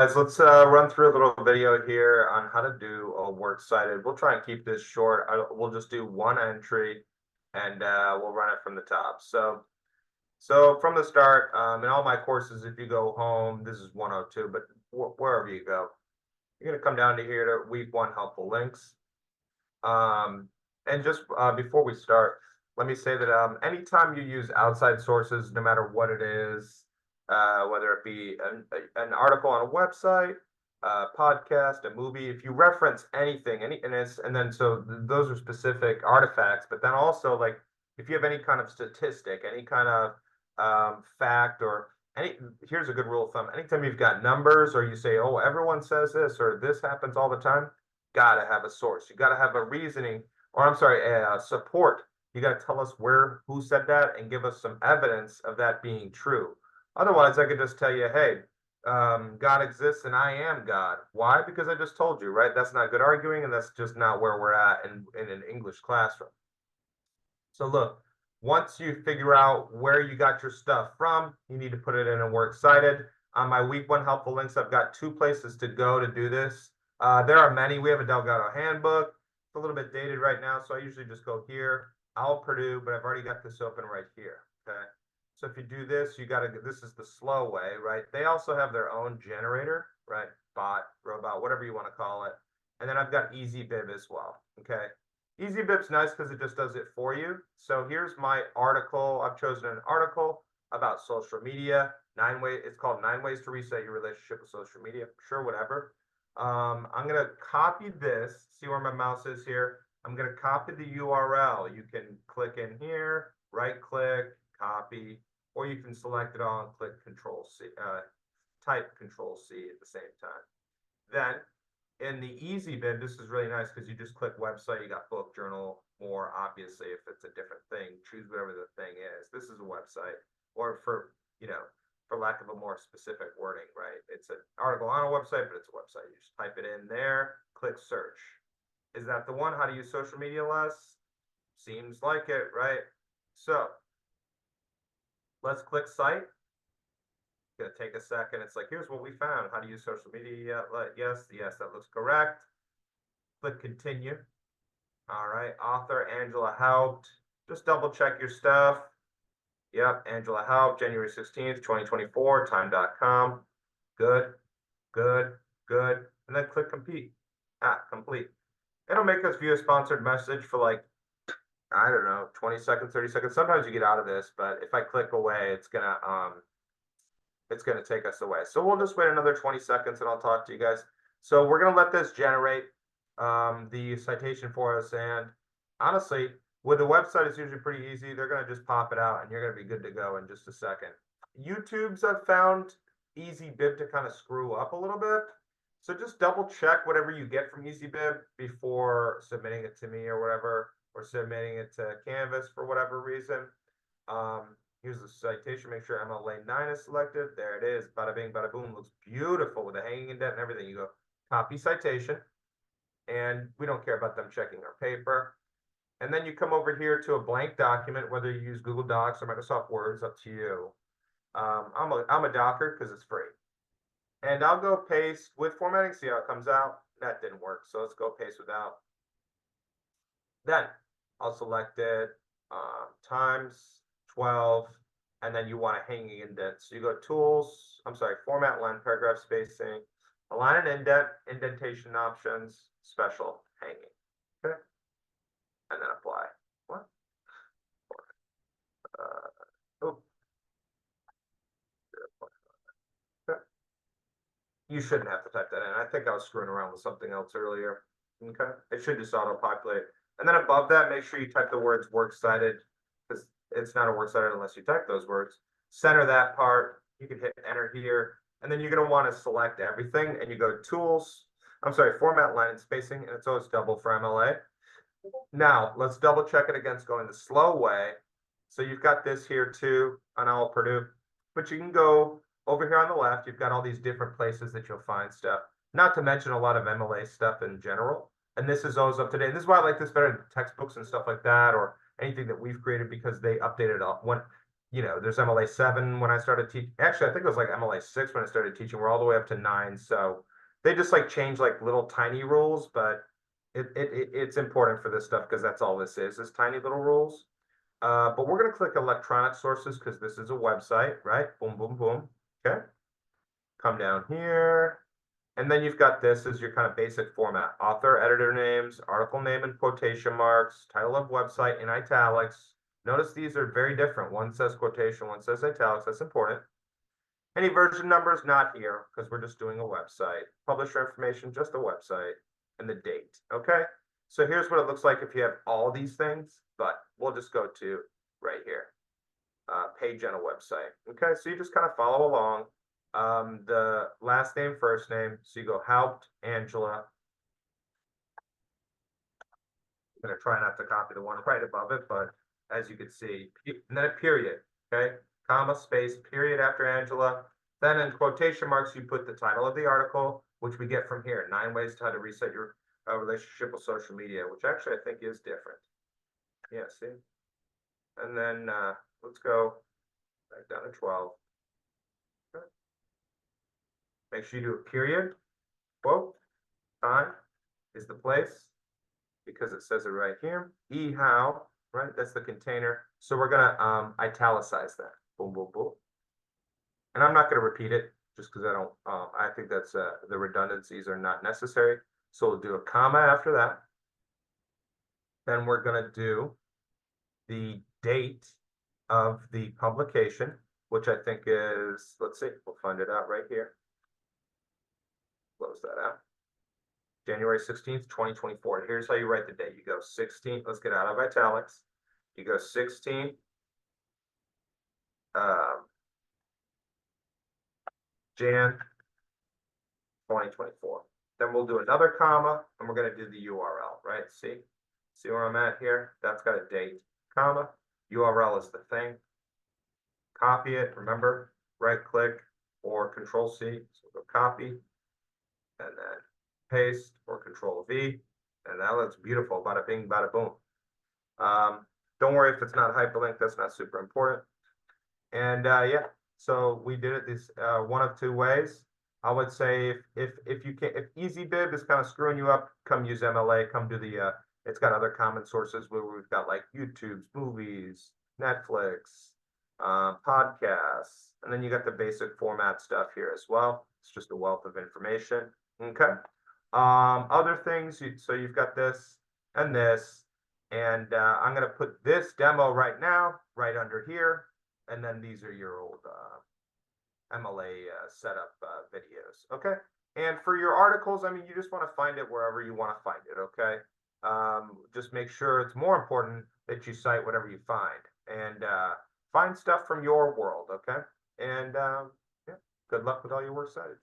Guys, let's run through a little video here on how to do a works cited. We'll try and keep this short. We'll just do one entry and we'll run it from the top. So from the start, in all my courses, if you go home, this is 102, but wherever you go, you're going to come down to here to week one helpful links. And just before we start, let me say that anytime you use outside sources, no matter what it is, whether it be an article on a website, a podcast, a movie, if you reference anything, and then so those are specific artifacts, but then also like if you have any kind of statistic, any kind of fact or here's a good rule of thumb. Anytime you've got numbers or you say, oh, everyone says this or this happens all the time, gotta have a source. You gotta have a reasoning, or I'm sorry, support. You gotta tell us who said that and give us some evidence of that being true. Otherwise, I could just tell you, hey, God exists and I am God. Why? Because I just told you, right? That's not good arguing, and that's just not where we're at in an English classroom. So look, once you figure out where you got your stuff from, you need to put it in a works cited. On my week one helpful links, I've got 2 places to go to do this. There are many. We have a Delgado handbook. It's a little bit dated right now, so I usually just go here. OWL Purdue, but I've already got this open right here. Okay. So if you do this, this is the slow way, right? They also have their own generator, right? Bot, robot, whatever you want to call it. And then I've got Easybib as well. Okay. Easybib's nice because it just does it for you. So here's my article. I've chosen an article about social media. It's called 9 Ways to Reset Your Relationship with Social Media. Sure, whatever. I'm going to copy this. See where my mouse is here? I'm going to copy the URL. You can click in here, right click, copy, or you can select it all and click Control C, type Control C at the same time. Then in the Easybib, this is really nice because you just click website, you got book, journal, more. Obviously, if it's a different thing, choose whatever the thing is. This is a website, or for lack of a more specific wording, right? It's an article on a website, but it's a website. You just type it in there, click search. Is that the one? How to use social media less? Seems like it, right? So let's click cite. Gonna take a second. It's like, here's what we found. How to use social media. Yes, that looks correct. Click continue. All right, author Angela Haupt. Just double check your stuff. Yep, Angela Haupt, January 16th, 2024, time.com. Good, good, good. And then click complete. Complete. It'll make us view a sponsored message for like, I don't know, 20 seconds, 30 seconds. Sometimes you get out of this, but if I click away, it's gonna take us away. So we'll just wait another 20 seconds and I'll talk to you guys. So we're going to let this generate the citation for us. And honestly, with the website, it's usually pretty easy. They're going to just pop it out and you're going to be good to go in just a second. YouTube's I've found Easybib to kind of screw up a little bit. So just double check whatever you get from Easybib before submitting it to me or whatever, or submitting it to Canvas for whatever reason. Here's the citation. Make sure MLA 9 is selected. There it is. Bada bing, bada boom. Looks beautiful with a hanging indent and everything. You go copy citation. And we don't care about them checking our paper. And then you come over here to a blank document, whether you use Google Docs or Microsoft Word, it's up to you. I'm a Docker because it's free. And I'll go paste with formatting, see how it comes out. That didn't work. So let's go paste without. Then I'll select it times 12, and then you want a hanging indent. So you go tools, format, line, paragraph spacing, align and indent, indentation options, special, hanging. Okay. And then apply. What? Oh. Okay. You shouldn't have to type that in. I think I was screwing around with something else earlier. Okay. It should just auto-populate. And then above that, make sure you type the words works cited, because it's not a works cited unless you type those words. Center that part. You can hit enter here. And then you're going to want to select everything. And you go tools. Format, line, and spacing. And it's always double for MLA. Now, let's double check it against going the slow way. So you've got this here too on OWL Purdue. But you can go over here on the left. You've got all these different places that you'll find stuff. Not to mention a lot of MLA stuff in general. And this is always up to date. And this is why I like this better than textbooks and stuff like that, or anything that we've created, because they update it up. you know, there's MLA 7 when I started teaching. Actually, I think it was like MLA 6 when I started teaching. We're all the way up to 9. So they just like change like little tiny rules, but it's important for this stuff because that's all this is tiny little rules. But we're going to click electronic sources because this is a website, right? Boom, boom, boom. Okay. Come down here. And then you've got this as your kind of basic format. Author, editor names, article name in quotation marks, title of website in italics. Notice these are very different. One says quotation, one says italics. That's important. Any version numbers, not here, because we're just doing a website. Publisher information, just a website. And the date, okay? So here's what it looks like if you have all these things, but we'll just go to right here. Page on a website, okay? So you just kind of follow along. The last name, first name. So you go Haupt, Angela. I'm going to try not to copy the one right above it, but as you can see, and then a period, okay? Comma, space, period after Angela. Then in quotation marks, you put the title of the article, which we get from here, 9 ways to how to reset your relationship with social media, which actually I think is different. Yeah, see? And then let's go back down to 12. Okay. Make sure you do a period, quote, time is the place, because it says it right here. How, right? That's the container. So we're gonna italicize that. Boom, boom, boom. And I'm not gonna repeat it just because I don't. I think that's the redundancies are not necessary. So we'll do a comma after that. Then we're gonna do the date of the publication, which I think is, let's see, we'll find it out right here. Close that out. January 16th, 2024. Here's how you write the date. You go 16th, let's get out of italics. You go 16th, Jan 2024. Then we'll do another comma, and we're going to do the URL, right? See where I'm at here? That's got a date, comma. URL is the thing. Copy it. Remember, right click or Control C. So we'll go copy, and then paste or Control V. And that looks beautiful. Bada bing, bada boom. Don't worry if it's not hyperlinked. That's not super important. And yeah, so we did it this one of two ways. I would say if you can, if Easybib is kind of screwing you up, come use MLA. Come do the it's got other common sources where we've got like YouTube's, movies, Netflix, podcasts, and then you got the basic format stuff here as well. It's just a wealth of information. Okay. Other things, so you've got this and this, and I'm going to put this demo right now, right under here, and then these are your old MLA setup videos, okay? And for your articles, I mean, you just want to find it wherever you want to find it, okay? Just make sure it's more important that you cite whatever you find, and find stuff from your world, okay? And yeah, good luck with all your works cited.